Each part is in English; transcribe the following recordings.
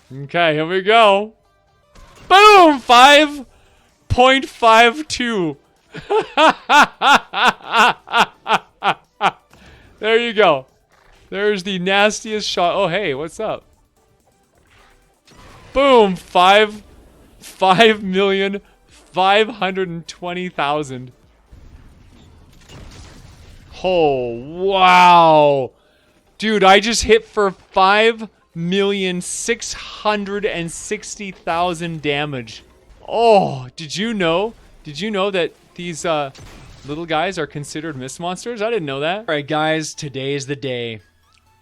Okay, here we go. Boom! 5.52. There you go. There's the nastiest shot. Oh, hey, what's up? Boom! 5,520,000. Oh, wow. Dude, I just hit for 5,660,000 damage. Oh, did you know? Did you know that these little guys are considered mist monsters? I didn't know that. All right, guys, today is the day.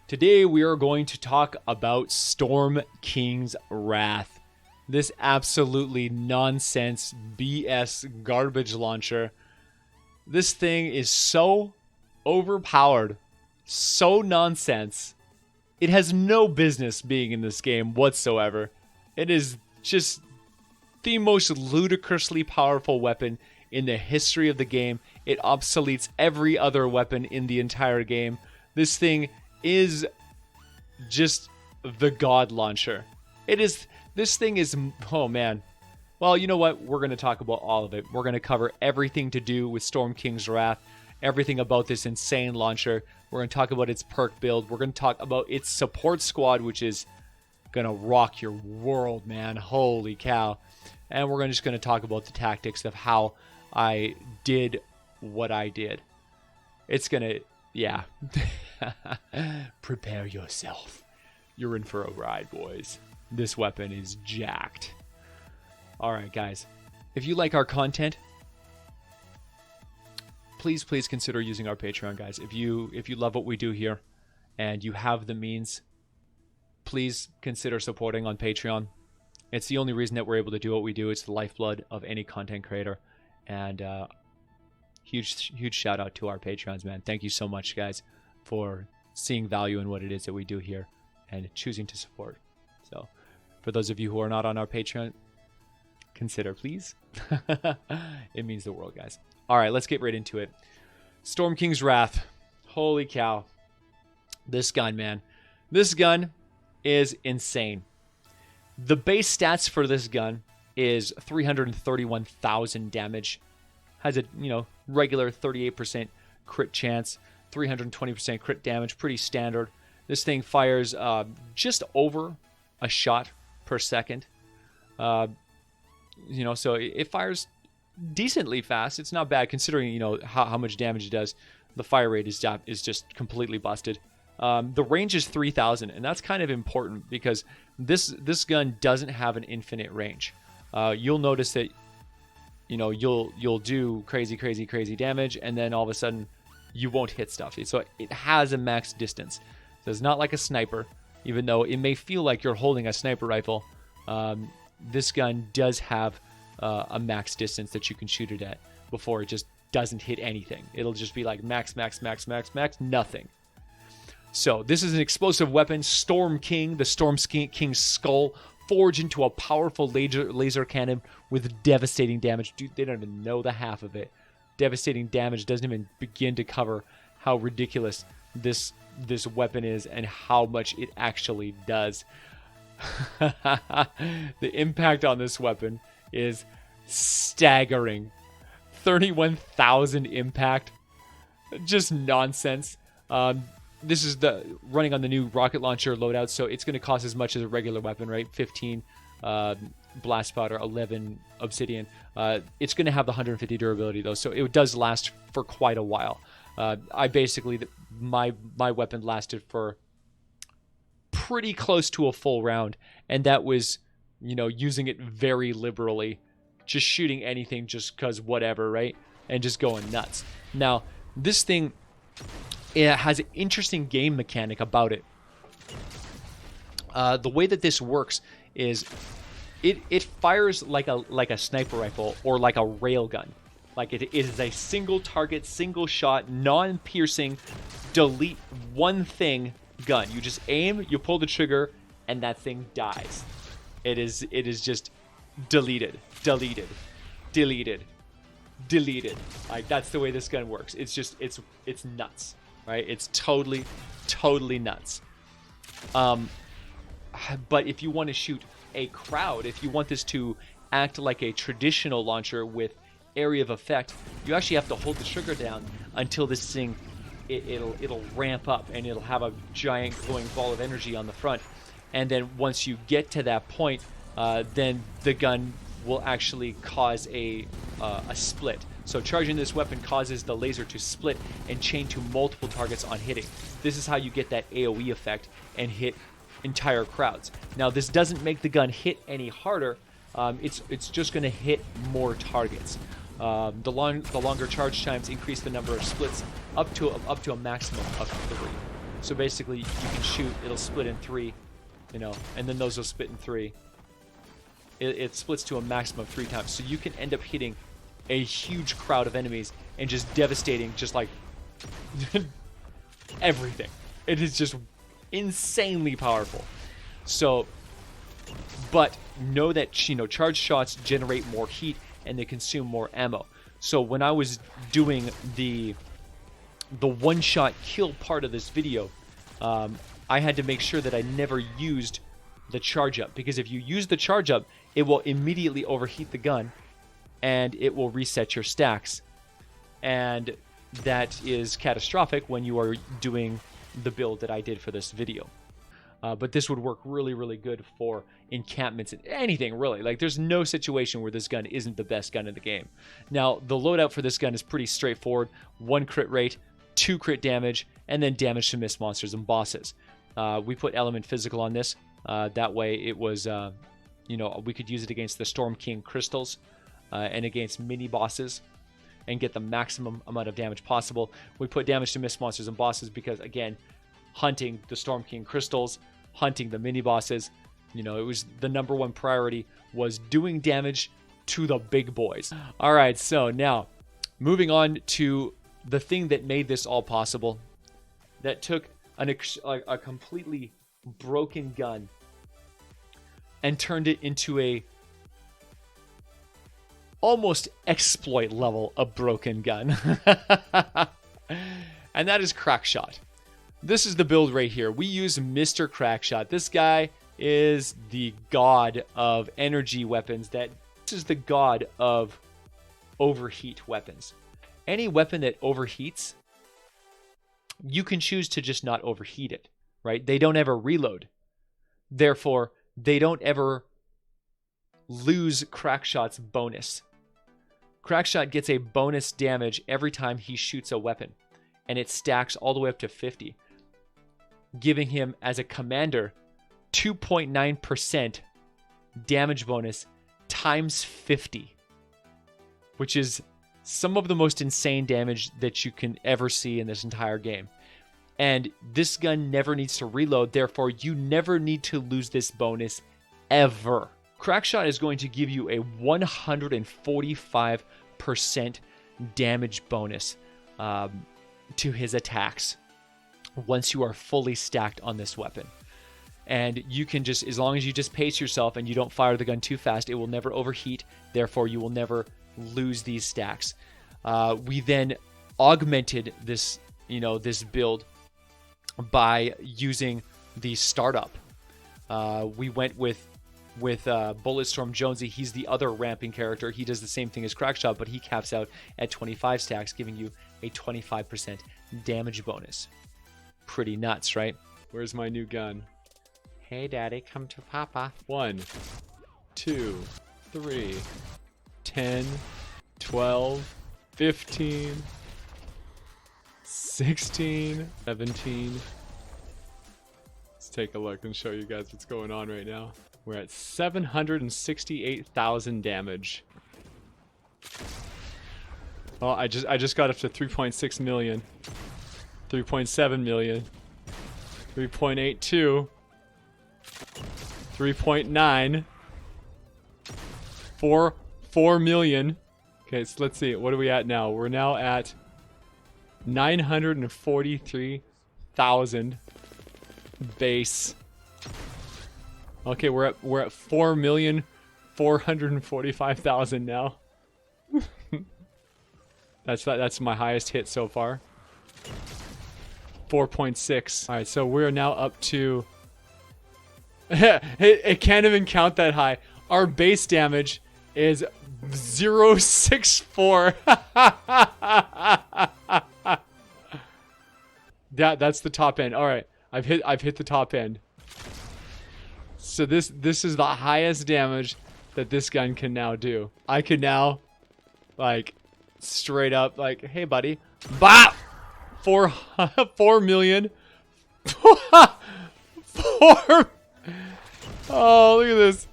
Today we are going to talk about Storm King's Wrath. This absolutely nonsense BS garbage launcher. This thing is so overpowered, so nonsense. It has no business being in this game whatsoever. It is just the most ludicrously powerful weapon in the history of the game. It obsoletes every other weapon in the entire game. This thing is just the god launcher. This thing is, oh man. Well, you know what? We're going to talk about all of it. We're going to cover everything to do with Storm King's Wrath, everything about this insane launcher. We're going to talk about its perk build. We're going to talk about its support squad, which is going to rock your world, man. Holy cow. And we're just going to talk about the tactics of how I did what I did. It's going to, yeah. Prepare yourself. You're in for a ride, boys. This weapon is jacked. Alright, guys. If you like our content, please consider using our Patreon, guys. If you love what we do here and you have the means, please consider supporting on Patreon. It's the only reason that we're able to do what we do. It's the lifeblood of any content creator. And huge shout out to our Patreons, man. Thank you so much, guys, for seeing value in what it is that we do here and choosing to support. So for those of you who are not on our Patreon, consider, please. It means the world, guys. All right, let's get right into it. Storm King's Wrath. Holy cow. This gun, man. This gun is insane. The base stats for this gun is 331,000 damage. Has a, regular 38% crit chance, 320% crit damage, pretty standard. This thing fires just over a shot per second. So it fires decently fast. It's not bad considering, how much damage it does. The fire rate is just completely busted. The range is 3,000, and that's kind of important because this gun doesn't have an infinite range. You'll notice that, you'll do crazy damage, and then all of a sudden you won't hit stuff. So it has a max distance. So it's not like a sniper, even though it may feel like you're holding a sniper rifle. This gun does have a max distance that you can shoot it at before it just doesn't hit anything. It'll just be like max, nothing. So this is an explosive weapon, Storm King, the Storm King's skull, forged into a powerful laser cannon with devastating damage. Dude, they don't even know the half of it. Devastating damage doesn't even begin to cover how ridiculous this weapon is and how much it actually does. The impact on this weapon is staggering. 31,000 impact. Just nonsense. This is running on the new rocket launcher loadout, so it's going to cost as much as a regular weapon, right? 15 blast powder, 11 obsidian. It's going to have the 150 durability though, so it does last for quite a while. I basically, my weapon lasted for pretty close to a full round, and that was, using it very liberally, just shooting anything just because whatever, right? And just going nuts. Now, this thing, it has an interesting game mechanic about it. The way that this works is it fires like a sniper rifle or like a railgun. Like it is a single target, single shot, non-piercing, delete one thing gun. You just aim, you pull the trigger, and that thing dies. It is just deleted. Like that's the way this gun works. It's just it's nuts. Right? It's totally nuts. But if you want to shoot a crowd, if you want this to act like a traditional launcher with area of effect, you actually have to hold the trigger down until this thing, it'll ramp up and it'll have a giant glowing ball of energy on the front. And then once you get to that point, then the gun will actually cause a split. So charging this weapon causes the laser to split and chain to multiple targets on hitting. This is how you get that AoE effect and hit entire crowds. Now this doesn't make the gun hit any harder. It's just going to hit more targets. The longer charge times increase the number of splits up to a maximum of 3. So basically, you can shoot, it'll split in 3, you know, and then those will split in 3. It splits to a maximum of 3 times. So you can end up hitting a huge crowd of enemies and just devastating, just like everything. It is just insanely powerful. So, but know that, you know, charged shots generate more heat and they consume more ammo. So when I was doing the one-shot kill part of this video, I had to make sure that I never used the charge up, because if you use the charge up, it will immediately overheat the gun and it will reset your stacks, and that is catastrophic when you are doing the build that I did for this video. But this would work really, really good for encampments and anything, really. Like, there's no situation where this gun isn't the best gun in the game. Now, the loadout for this gun is pretty straightforward. 1 crit rate, 2 crit damage, and then damage to miss monsters and bosses. We put element physical on this. That way it was, you know, we could use it against the Storm King crystals and against mini bosses and get the maximum amount of damage possible. We put damage to miss monsters and bosses because, again, hunting the Storm King crystals, hunting the mini bosses, you know, it was the #1 priority was doing damage to the big boys. All right, so now moving on to the thing that made this all possible, that took a completely broken gun and turned it into a almost exploit level of broken gun. And that is Crackshot. This is the build right here. We use Mr. Crackshot. This guy is the god of energy weapons. This is the god of overheat weapons. Any weapon that overheats, you can choose to just not overheat it, right? They don't ever reload. Therefore, they don't ever lose Crackshot's bonus. Crackshot gets a bonus damage every time he shoots a weapon, and it stacks all the way up to 50, giving him, as a commander, 2.9% damage bonus times 50, which is some of the most insane damage that you can ever see in this entire game. And this gun never needs to reload, therefore you never need to lose this bonus ever. Crackshot is going to give you a 145% damage bonus to his attacks once you are fully stacked on this weapon. And you can just, as long as you just pace yourself and you don't fire the gun too fast, it will never overheat, therefore you will never lose these stacks. We then augmented this, you know, this build by using the startup. We went with Bulletstorm Jonesy. He's the other ramping character. He does the same thing as Crackshot, but he caps out at 25 stacks, giving you a 25% damage bonus. Pretty nuts, right? Where's my new gun? Hey, Daddy, come to Papa. 1, 2, 3, 10, 12, 15, 16, 17. Let's take a look and show you guys what's going on right now. We're at 768,000 damage. Oh, I just got up to 3.6 million. 3.7 million. 3.82. 3.9. 4 million. Okay, so let's see. What are we at now? We're now at 943,000 base. Okay, we're at 4,445,000 now. That's my highest hit so far. 4.6. All right, so we're now up to It can't even count that high. Our base damage is 0.64. That's the top end. All right, I've hit the top end. So this is the highest damage that this gun can now do. I can now, like, straight up, like, hey buddy, bop, 4 million. 4. Oh, look at this.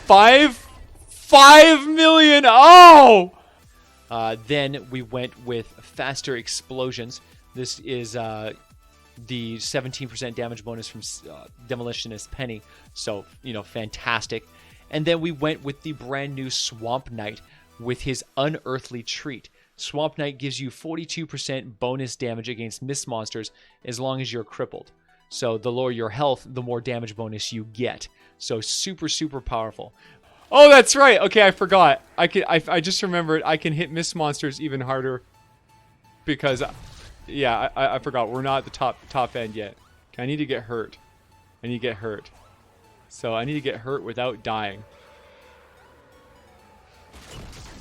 5 million. Oh. Then we went with faster explosions. This is the 17% damage bonus from Demolitionist Penny. So, you know, fantastic. And then we went with the brand new Swamp Knight with his Unearthly Treat. Swamp Knight gives you 42% bonus damage against mist monsters as long as you're crippled. So the lower your health, the more damage bonus you get. So super, super powerful. Oh, that's right. Okay, I forgot. I just remembered I can hit mist monsters even harder because, yeah, I forgot. We're not at the top end yet. Okay, I need to get hurt. I need to get hurt. So I need to get hurt without dying.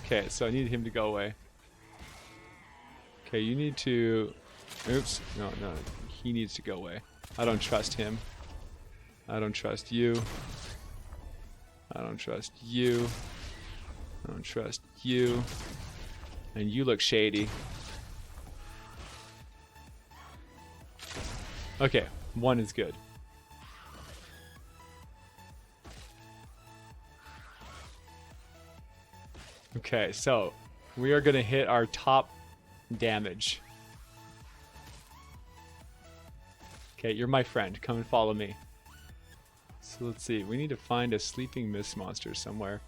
Okay, so I need him to go away. Okay, you need to... Oops. No. He needs to go away. I don't trust him. I don't trust you. I don't trust you. I don't trust you. And you look shady. Okay, 1 is good. Okay, so we are going to hit our top damage. Okay, you're my friend. Come and follow me. So let's see. We need to find a sleeping mist monster somewhere.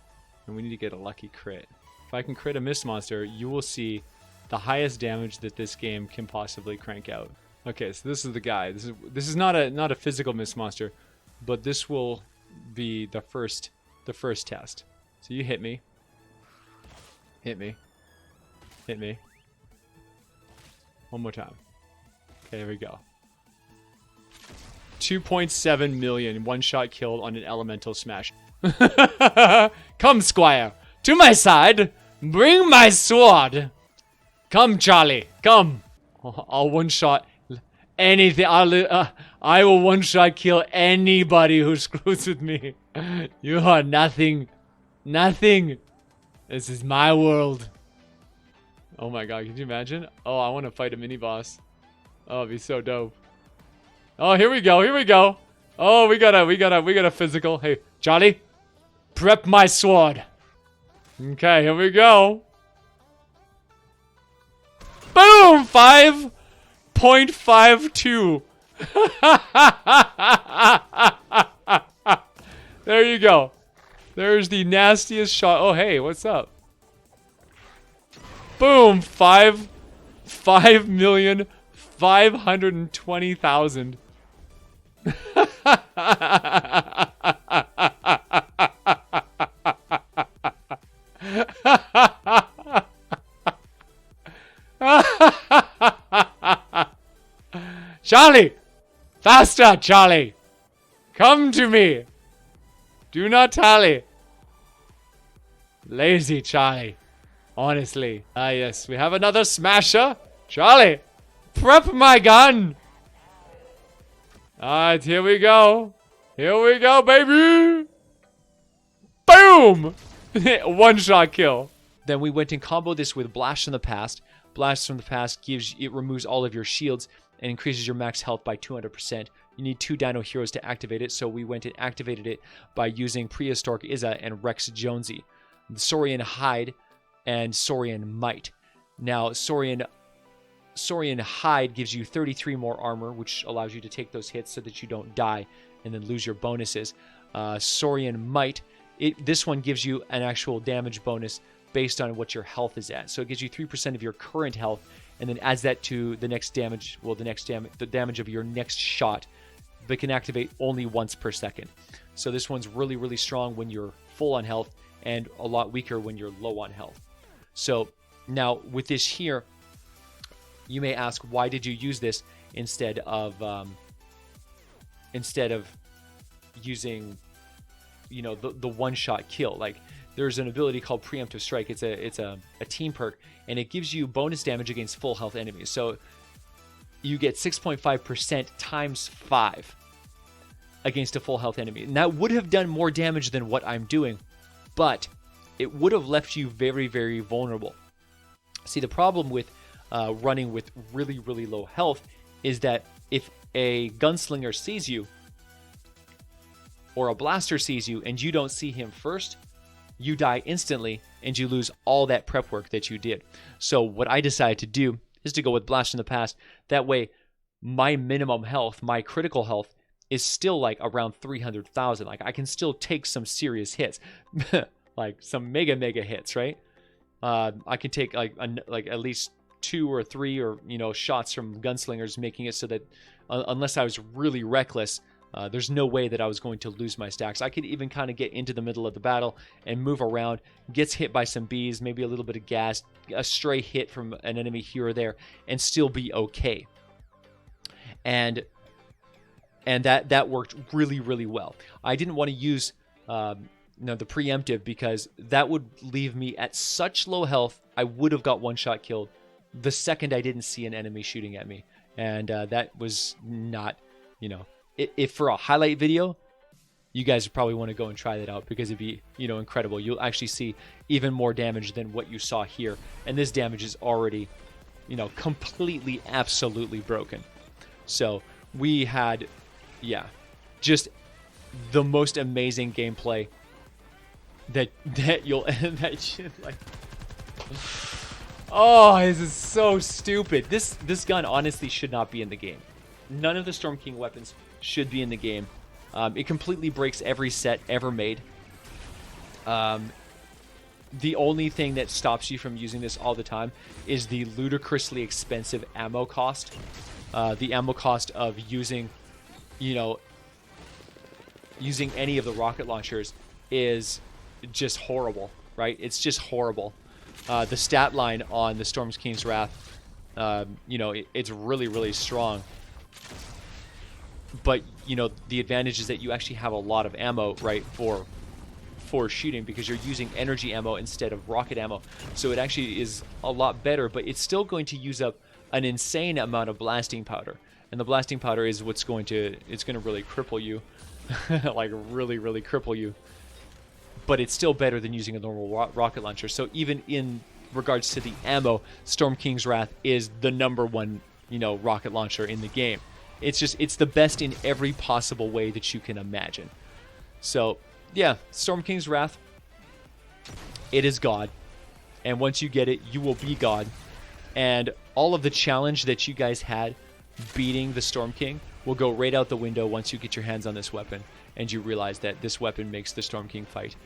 And we need to get a lucky crit. If I can crit a mist monster, you will see the highest damage that this game can possibly crank out. Okay, so this is the guy. This is not a physical mist monster, but this will be the first test. So you hit me. Hit me. Hit me. One more time. Okay, here we go. 2.7 million one-shot killed on an elemental smash. Come, Squire, to my side. Bring my sword. Come, Charlie. Come. I'll one-shot anything. I will one-shot kill anybody who screws with me. You are nothing. Nothing. This is my world. Oh my god, can you imagine? Oh, I want to fight a mini-boss. Oh, it'd be so dope. Oh, here we go. Here we go. Oh, we got a physical. Hey, Charlie, prep my sword. Okay, here we go. Boom! 5.52. There you go. There's the nastiest shot. Oh, hey, what's up? Boom! 5,520,000. Charlie! Faster, Charlie! Come to me! Do not tally! Lazy Charlie. Honestly. Ah, yes. We have another smasher. Charlie! Prep my gun! Alright, here we go. Here we go, baby! Boom! One-shot kill. Then we went and comboed this with Blast from the Past. Blast from the Past removes all of your shields and increases your max health by 200%. You need 2 Dino Heroes to activate it, so we went and activated it by using Prehistoric Izza and Rex Jonesy. Saurian Hide and Saurian Might. Now, Saurian Hide gives you 33 more armor, which allows you to take those hits so that you don't die and then lose your bonuses. Saurian Might, this one gives you an actual damage bonus based on what your health is at. So it gives you 3% of your current health and then adds that to the next damage, the damage of your next shot, but can activate only once per second. So this one's really, really strong when you're full on health and a lot weaker when you're low on health. So now with this here, you may ask, why did you use this instead of using, you know, the one-shot kill. Like, there's an ability called Preemptive Strike. It's a team perk, and it gives you bonus damage against full health enemies. So you get 6.5% times 5 against a full health enemy. And that would have done more damage than what I'm doing, but it would have left you very, very vulnerable. See, the problem with running with really, really low health is that if a gunslinger sees you or a blaster sees you and you don't see him first, you die instantly and you lose all that prep work that you did. So what I decided to do is to go with Blast in the Past. That way, my minimum health, my critical health, is still like around 300,000. Like, I can still take some serious hits, like some mega hits, right? I can take like at least 2 or 3 or, you know, shots from gunslingers, making it so that unless I was really reckless, there's no way that I was going to lose my stacks. I could even kind of get into the middle of the battle and move around, gets hit by some bees, maybe a little bit of gas, a stray hit from an enemy here or there, and still be okay. And that worked really, really well. I didn't want to use the preemptive, because that would leave me at such low health. I would have got one-shot killed the second I didn't see an enemy shooting at me. And that was not, you know, if for a highlight video, you guys probably want to go and try that out, because it'd be, you know, incredible. You'll actually see even more damage than what you saw here. And this damage is already, you know, completely, absolutely broken. So we had, yeah, just the most amazing gameplay that you'll like. Oh, this is so stupid. This gun honestly should not be in the game. None of the Storm King weapons should be in the game. It completely breaks every set ever made. The only thing that stops you from using this all the time is the ludicrously expensive ammo cost. The ammo cost of using, you know, using any of the rocket launchers is just horrible, right? It's just horrible. The stat line on the Storm King's Wrath, you know, it's really, really strong. But, you know, the advantage is that you actually have a lot of ammo, right, for shooting, because you're using energy ammo instead of rocket ammo. So it actually is a lot better, but it's still going to use up an insane amount of blasting powder. And the blasting powder is what's going to, it's going to really cripple you. Like, really, really cripple you. But it's still better than using a normal rocket launcher. So even in regards to the ammo, Storm King's Wrath is the #1, you know, rocket launcher in the game. It's just, it's the best in every possible way that you can imagine. So, yeah, Storm King's Wrath, it is God. And once you get it, you will be God. And all of the challenge that you guys had beating the Storm King will go right out the window once you get your hands on this weapon and you realize that this weapon makes the Storm King fight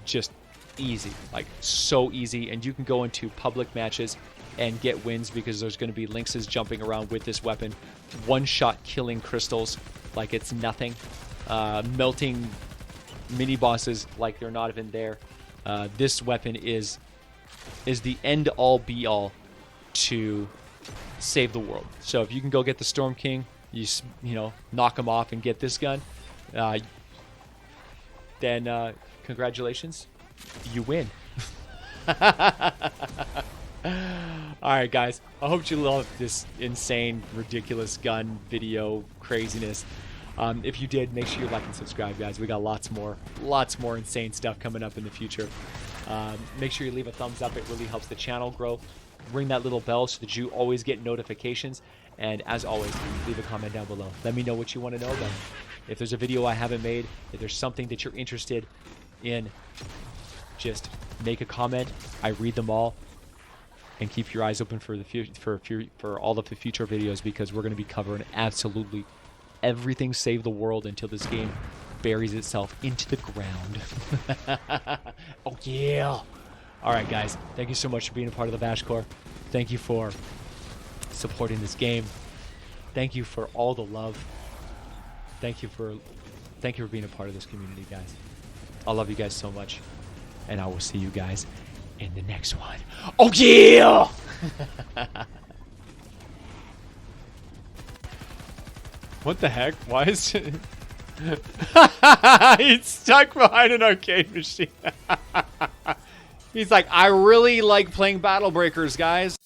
just easy, like so easy. And you can go into public matches and get wins because there's going to be lynxes jumping around with this weapon, one-shot killing crystals like it's nothing, melting mini bosses like they're not even there. This weapon is the end-all be-all to save the world. So if you can go get the Storm King, you know, knock him off and get this gun, then congratulations, you win. Alright guys, I hope you love this insane, ridiculous gun video craziness. If you did, make sure you like and subscribe, guys. We got lots more insane stuff coming up in the future. Make sure you leave a thumbs up. It really helps the channel grow. Ring that little bell so that you always get notifications. And as always, leave a comment down below. Let me know what you want to know about. If there's a video I haven't made, if there's something that you're interested in, just make a comment. I read them all. And keep your eyes open for the for all of the future videos, because we're going to be covering absolutely everything Save the World until this game buries itself into the ground. Oh yeah! Alright guys, thank you so much for being a part of the Vash Corps. Thank you for supporting this game. Thank you for all the love. Thank you for being a part of this community, guys. I love you guys so much. And I will see you guys in the next one. Oh yeah! What the heck? Why is it? He's stuck behind an arcade machine. He's like, I really like playing Battle Breakers, guys.